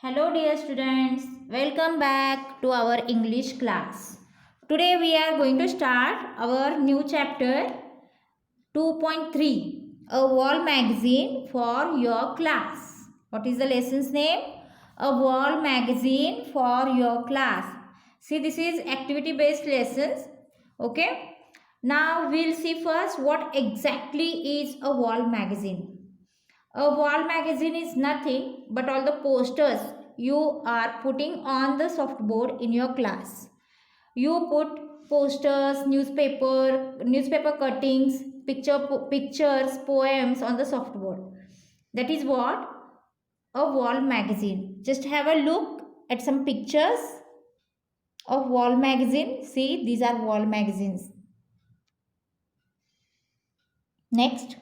Hello, dear students. Welcome back to our English class. Today, we are going to start our new chapter 2.3, a wall magazine for your class. What is the lesson's name? A wall magazine for your class. See, this is activity based lessons. Okay. Now, we'll see first what exactly is a wall magazine. A wall magazine is nothing but all the posters you are putting on the softboard in your class. You put posters, newspaper cuttings, pictures, poems on the softboard. That is what a wall magazine. Just have a look at some pictures of wall magazine. See, these are wall magazines. Next,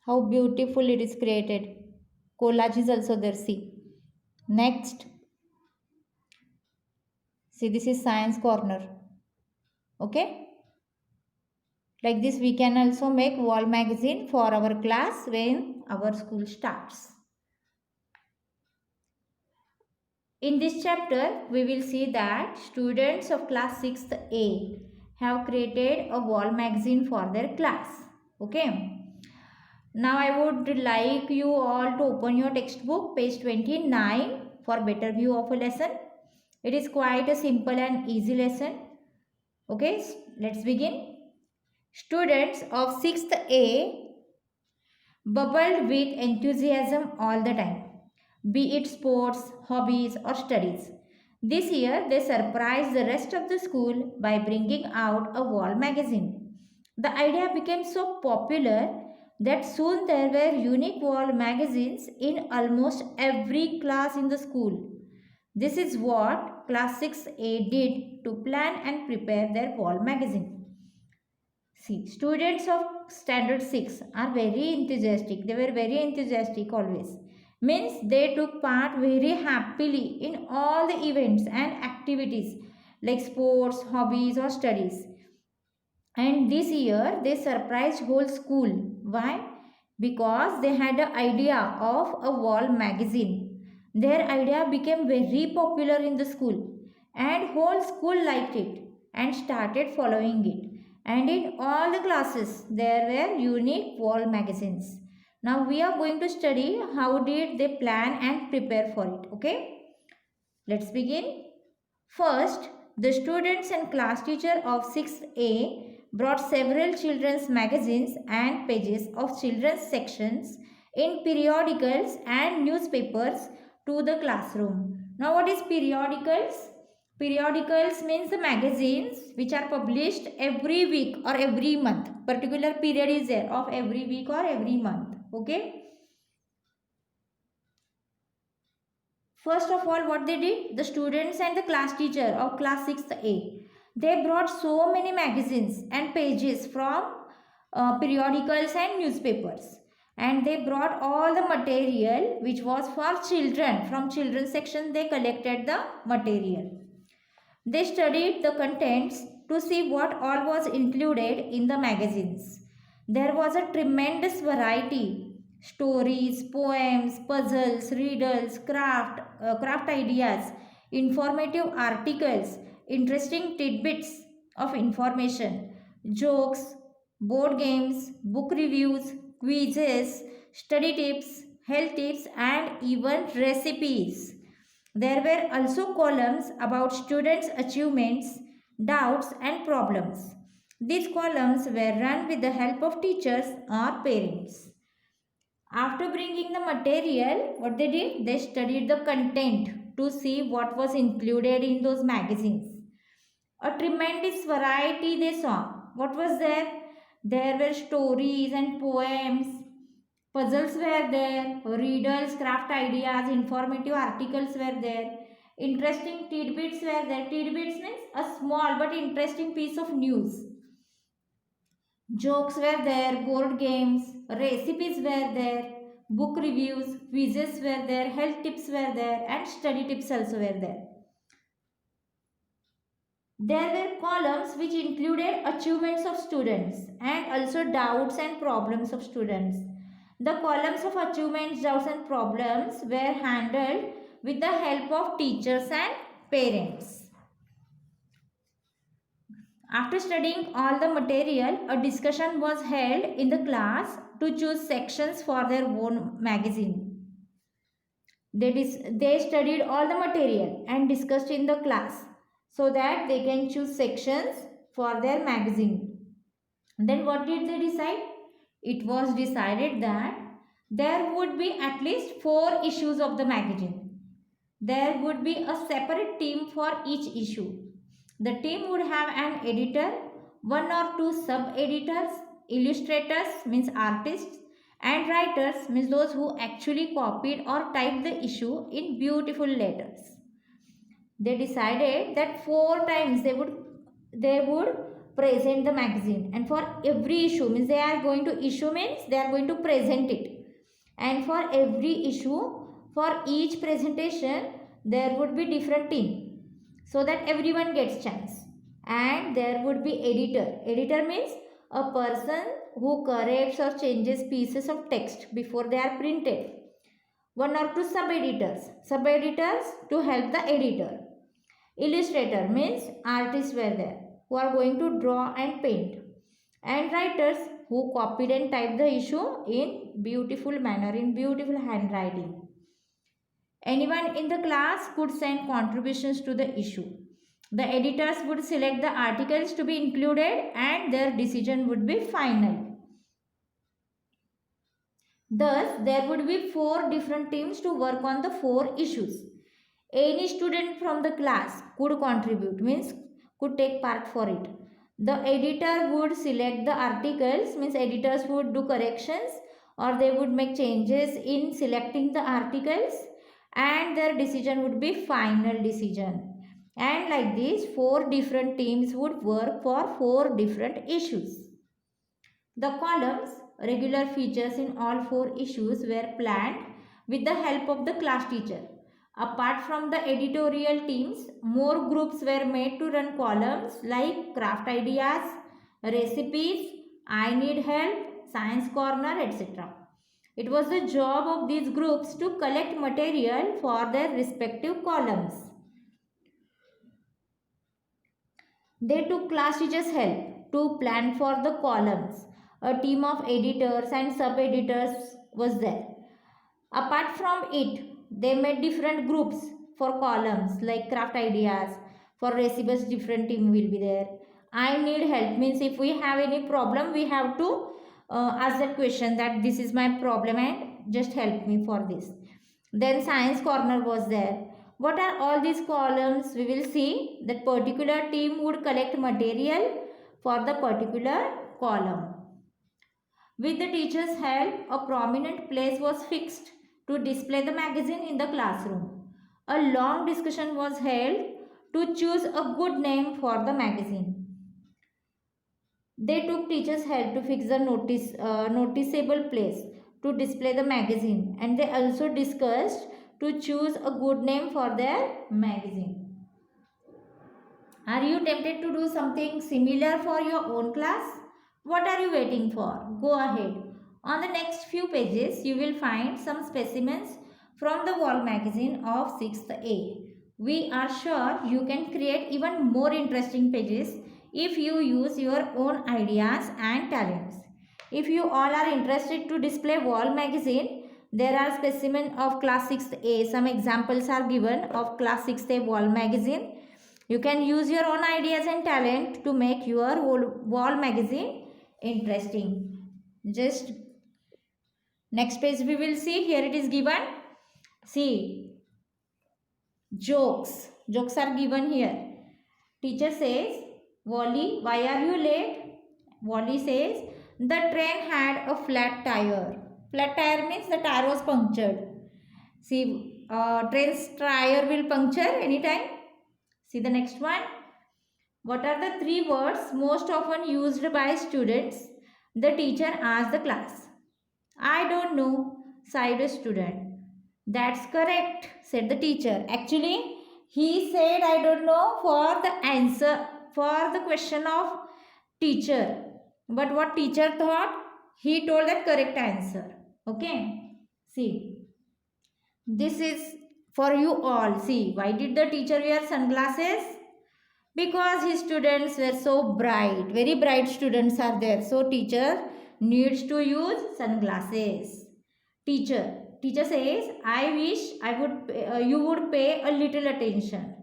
how beautiful it is created. Collage is also there. See. Next, see, this is science corner. Okay, like this we can also make wall magazine for our class when our school starts. In this chapter we will see that students of class 6th A have created a wall magazine for their class. Okay, now I would like you all to open your textbook page 29 for better view of a lesson. It is quite a simple and easy lesson. Okay, let's begin. Students of 6th A bubbled with enthusiasm all the time, be it sports, hobbies, or studies. This year, they surprised the rest of the school by bringing out a wall magazine. The idea became so popular that soon there were unique wall magazines in almost every class in the school. This is what class 6A did to plan and prepare their wall magazine. See, students of standard 6 are very enthusiastic. They were very enthusiastic always. Means they took part very happily in all the events and activities like sports, hobbies or studies. And this year they surprised whole school. Why? Because they had an idea of a wall magazine. Their idea became very popular in the school and whole school liked it and started following it. And in all the classes there were unique wall magazines. Now we are going to study how did they plan and prepare for it. Okay, let's begin. First, the students and class teacher of 6A brought several children's magazines and pages of children's sections in periodicals and newspapers to the classroom. Now, what is periodicals? Periodicals means the magazines which are published every week or every month. Particular period is there of every week or every month. Okay. First of all, what they did, the students and the class teacher of class 6th A, they brought so many magazines and pages from periodicals and newspapers. And they brought all the material which was for children. From children's section, they collected the material. They studied the contents to see what all was included in the magazines. There was a tremendous variety: stories, poems, puzzles, riddles, craft ideas, informative articles, interesting tidbits of information, jokes, board games, book reviews, quizzes, study tips, health tips, and even recipes. There were also columns about students' achievements, doubts, and problems. These columns were run with the help of teachers or parents. After bringing the material, what they did? They studied the content to see what was included in those magazines. A tremendous variety they saw. What was there? There were stories and poems, puzzles were there, riddles, craft ideas, informative articles were there, interesting tidbits were there. Tidbits means a small but interesting piece of news. Jokes were there, board games, recipes were there, book reviews, quizzes were there, health tips were there, and study tips also were there. There were columns which included achievements of students and also doubts and problems of students. The columns of achievements, doubts and problems were handled with the help of teachers and parents. After studying all the material, a discussion was held in the class to choose sections for their own magazine. They studied all the material and discussed in the class so that they can choose sections for their magazine. Then what did they decide? It was decided that there would be at least 4 issues of the magazine. There would be a separate team for each issue. The team would have an editor, 1 or 2 sub-editors, illustrators means artists, and writers means those who actually copied or typed the issue in beautiful letters. They decided that 4 times they would present the magazine, and for every issue means they are going to issue means they are going to present it, and for every issue, for each presentation there would be different team so that everyone gets chance. And there would be editor means a person who corrects or changes pieces of text before they are printed. 1 or 2 sub-editors to help the editor. Illustrator means artists were there who are going to draw and paint. And writers who copied and typed the issue in beautiful manner, in beautiful handwriting. Anyone in the class could send contributions to the issue. The editors would select the articles to be included and their decision would be final. Thus, there would be 4 different teams to work on the 4 issues. Any student from the class could contribute, means could take part for it. The editor would select the articles, means editors would do corrections or they would make changes in selecting the articles, and their decision would be final decision. And like this, 4 different teams would work for 4 different issues. The columns, regular features in all 4 issues, were planned with the help of the class teacher. Apart from the editorial teams, more groups were made to run columns like craft ideas, recipes, I need help, science corner, etc. It was the job of these groups to collect material for their respective columns. They took class teachers' help to plan for the columns. A team of editors and sub-editors was there. Apart from it, they made different groups for columns like craft ideas. For recipes, different team will be there. I need help means if we have any problem, we have to ask that question that this is my problem and just help me for this. Then science corner was there. What are all these columns? We will see that particular team would collect material for the particular column. With the teacher's help, a prominent place was fixed to display the magazine in the classroom. A long discussion was held to choose a good name for the magazine. They took teachers' help to fix the noticeable place to display the magazine, and they also discussed to choose a good name for their magazine. Are you tempted to do something similar for your own class? What are you waiting for? Go ahead. On the next few pages, you will find some specimens from the wall magazine of 6th A. We are sure you can create even more interesting pages if you use your own ideas and talents. If you all are interested to display wall magazine, there are specimens of class 6th A. Some examples are given of class 6th A wall magazine. You can use your own ideas and talent to make your wall magazine interesting. Just next page we will see. Here it is given. See, jokes. Jokes are given here. Teacher says, Wally, why are you late? Wally says, the train had a flat tire. Flat tire means the tire was punctured. See, train's tire will puncture anytime. See the next one. What are the 3 words most often used by students? The teacher asked the class. I don't know, sighed a student. That's correct, said the teacher. Actually, he said I don't know for the answer, for the question of teacher. But what teacher thought? He told that correct answer. Okay. See, this is for you all. See, why did the teacher wear sunglasses? Because his students were so bright, very bright students are there. So teacher needs to use sunglasses. Teacher says, I wish you would pay a little attention.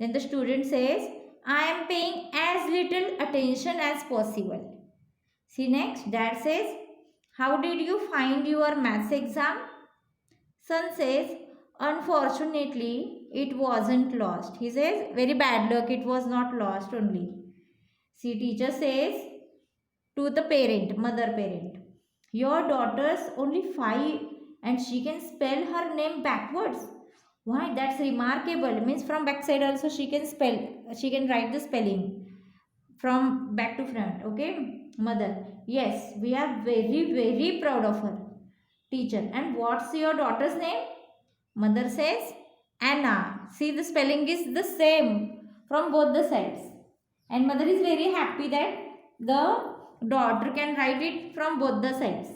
Then the student says, I am paying as little attention as possible. See next, dad says, how did you find your maths exam? Son says, unfortunately, it wasn't lost. He says, very bad luck, it was not lost only. See, teacher says to the parent, mother parent, your daughter's only 5 and she can spell her name backwards. Why? That's remarkable. Means from backside also she can spell, she can write the spelling from back to front. Okay, mother. Yes, we are very, very proud of her. Teacher, and what's your daughter's name? Mother says Anna. See, the spelling is the same from both the sides. And mother is very happy that the daughter can write it from both the sides.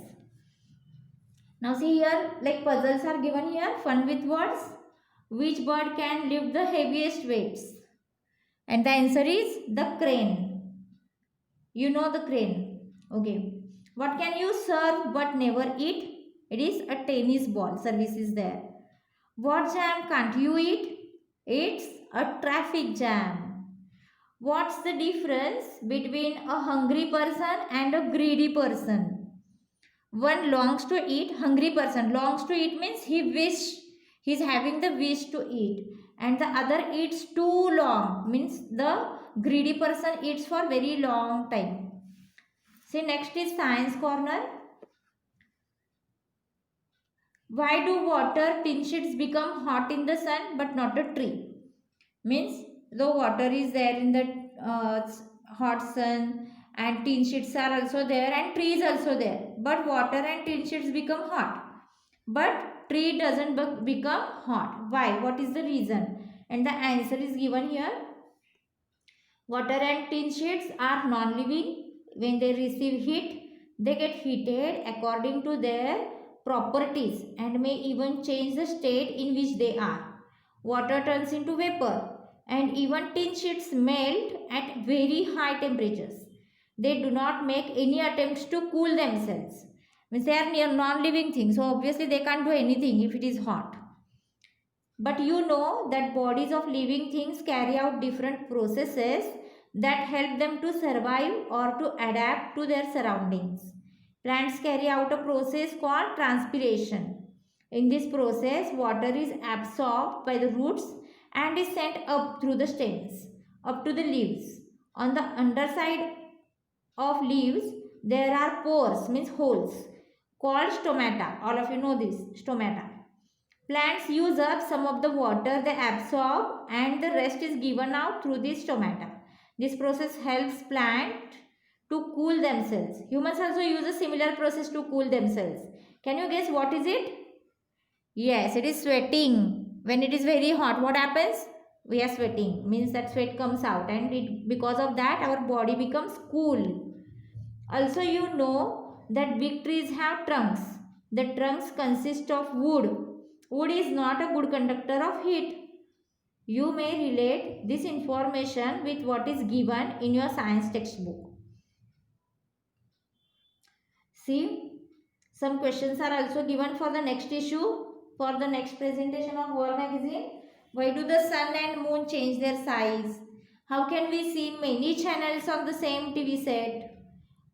Now see here, like puzzles are given here, fun with words. Which bird can lift the heaviest weights? And the answer is the crane. You know the crane. Okay. What can you serve but never eat? It is a tennis ball. Service is there. What jam can't you eat? It's a traffic jam. What's the difference between a hungry person and a greedy person? One longs to eat, hungry person. Longs to eat means he's having the wish to eat. And the other eats too long, means the greedy person eats for very long time. See, next is science corner. Why do water tin sheets become hot in the sun but not a tree? Means the water is there in the hot sun and tin sheets are also there and trees also there. But water and tin sheets become hot. But tree doesn't become hot. Why? What is the reason? And the answer is given here. Water and tin sheets are non-living. When they receive heat, they get heated according to their properties and may even change the state in which they are. Water turns into vapor and even tin sheets melt at very high temperatures. They do not make any attempts to cool themselves. Means they are non-living things, so obviously they can't do anything if it is hot. But you know that bodies of living things carry out different processes that help them to survive or to adapt to their surroundings. Plants carry out a process called transpiration. In this process, water is absorbed by the roots and is sent up through the stems, up to the leaves. On the underside of leaves, there are pores, means holes, called stomata. All of you know this, stomata. Plants use up some of the water they absorb and the rest is given out through these stomata. This process helps plant to cool themselves. Humans also use a similar process to cool themselves. Can you guess what is it? Yes, it is sweating. When it is very hot, what happens? We are sweating. Means that sweat comes out and because of that our body becomes cool. Also you know that big trees have trunks. The trunks consist of wood. Wood is not a good conductor of heat. You may relate this information with what is given in your science textbook. See, some questions are also given for the next issue, for the next presentation of World Magazine. Why do the sun and moon change their size? How can we see many channels on the same TV set?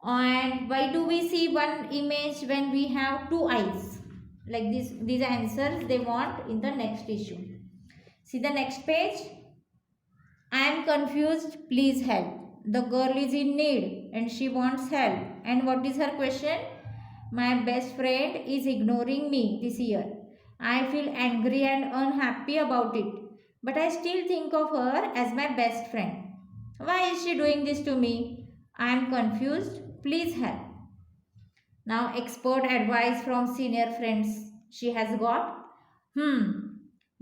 And why do we see one image when we have two eyes? Like this, these answers they want in the next issue. See the next page. I am confused, please help. The girl is in need and she wants help. And what is her question? My best friend is ignoring me this year. I feel angry and unhappy about it. But I still think of her as my best friend. Why is she doing this to me? I am confused. Please help. Now expert advice from senior friends she has got.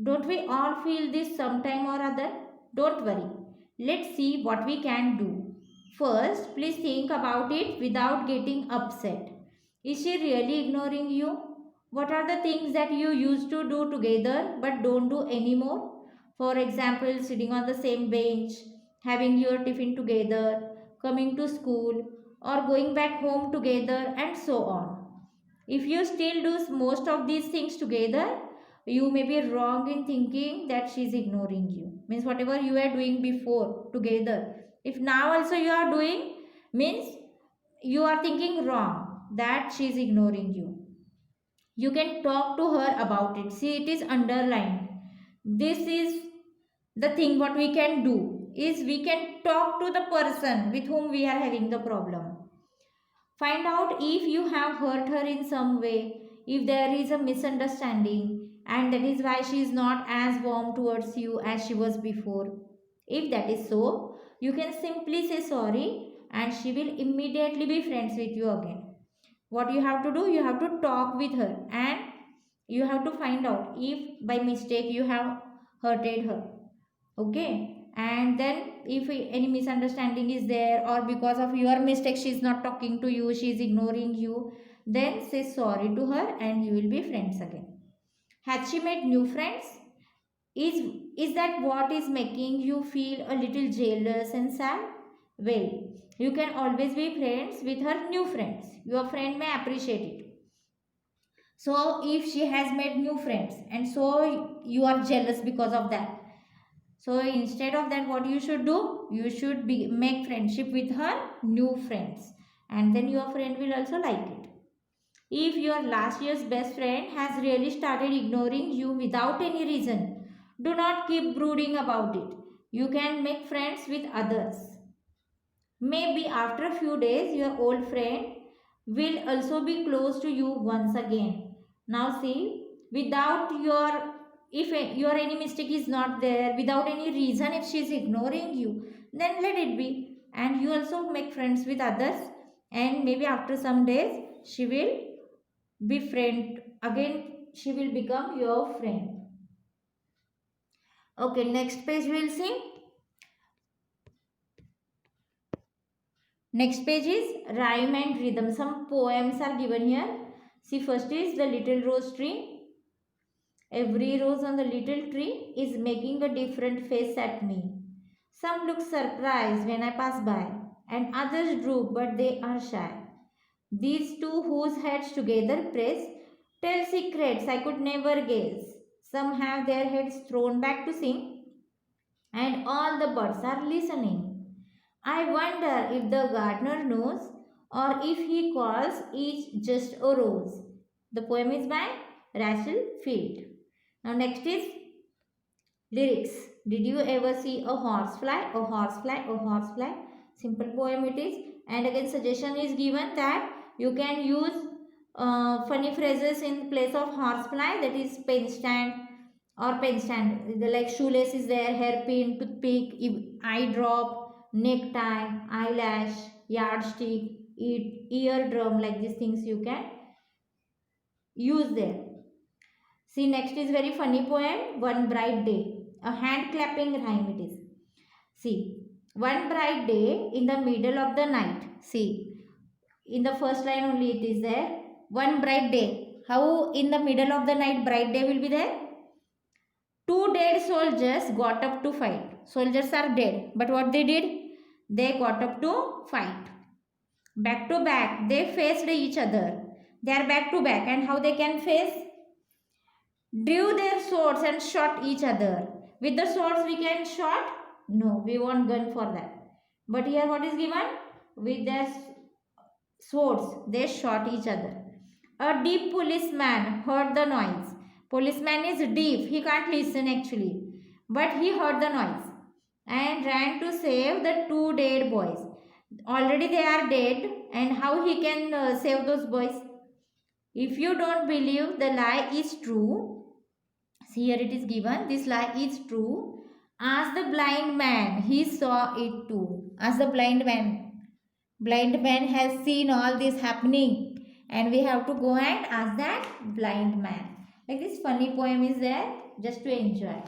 Don't we all feel this sometime or other? Don't worry. Let's see what we can do. First, please think about it without getting upset. Is she really ignoring you? What are the things that you used to do together but don't do anymore? For example, sitting on the same bench, having your tiffin together, coming to school, or going back home together, and so on. If you still do most of these things together, you may be wrong in thinking that she is ignoring you. Means whatever you were doing before together, if now also you are doing, means you are thinking wrong that she is ignoring you. You can talk to her about it. See, it is underlined. This is the thing what we can do is we can talk to the person with whom we are having the problem. Find out if you have hurt her in some way, if there is a misunderstanding, and that is why she is not as warm towards you as she was before. If that is so, you can simply say sorry and she will immediately be friends with you again. What you have to do, you have to talk with her and you have to find out if by mistake you have hurted her. Okay, and then if any misunderstanding is there or because of your mistake she is not talking to you, she is ignoring you, then say sorry to her and you will be friends again. Has she made new friends? Is that what is making you feel a little jealous and sad? Well, you can always be friends with her new friends. Your friend may appreciate it. So if she has made new friends and so you are jealous because of that, so instead of that, what you should do? You should make friendship with her new friends, and then your friend will also like it. If your last year's best friend has really started ignoring you without any reason, do not keep brooding about it. You can make friends with others. Maybe after a few days, your old friend will also be close to you once again. Now see, without your, if your any mistake is not there, without any reason, if she is ignoring you, then let it be. And you also make friends with others, and maybe after some days, she will be friend again. She will become your friend. Okay, next page we'll see. Next page is rhyme and rhythm. Some poems are given here. See, first is the little rose tree. Every rose on the little tree is making a different face at me. Some look surprised when I pass by, and others droop, but they are shy. These two whose heads together press tell secrets I could never guess. Some have their heads thrown back to sing, and all the birds are listening. I wonder if the gardener knows or if he calls each just a rose. The poem is by Rachel Field. Now next is lyrics. Did you ever see a horsefly? A horsefly, a horsefly. Simple poem it is. And again suggestion is given that you can use funny phrases in place of horsefly, that is pen stand or pen stand. Like shoelace is there, hairpin, toothpick, eye drop, necktie, eyelash, yardstick, eardrum, like these things you can use there. See, next is very funny poem, One Bright Day. A hand clapping rhyme it is. See, one bright day in the middle of the night. See, in the first line only it is there. One bright day. How in the middle of the night bright day will be there? Two dead soldiers got up to fight. Soldiers are dead. But what they did? They got up to fight. Back to back. They faced each other. They are back to back. And how they can face? Drew their swords and shot each other. With the swords we can shot? No, we want gun for that. But here what is given? With their swords, they shot each other. A deep policeman heard the noise. Policeman is deaf, he can't listen actually. But he heard the noise and ran to save the two dead boys. Already they are dead, and how he can save those boys? If you don't believe the lie is true, see here it is given, this lie is true. Ask the blind man, he saw it too. Ask the blind man. Blind man has seen all this happening, and we have to go and ask that blind man. Like this funny poem is there just to enjoy.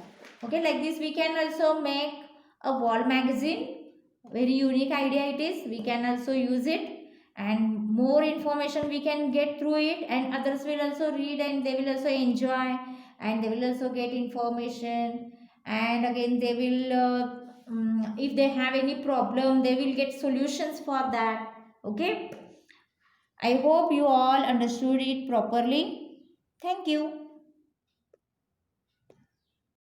Okay, like this we can also make a wall magazine. Very unique idea it is. We can also use it, and more information we can get through it, and others will also read and they will also enjoy, and they will also get information, and again they will if they have any problem they will get solutions for that. Okay, I hope you all understood it properly. Thank you.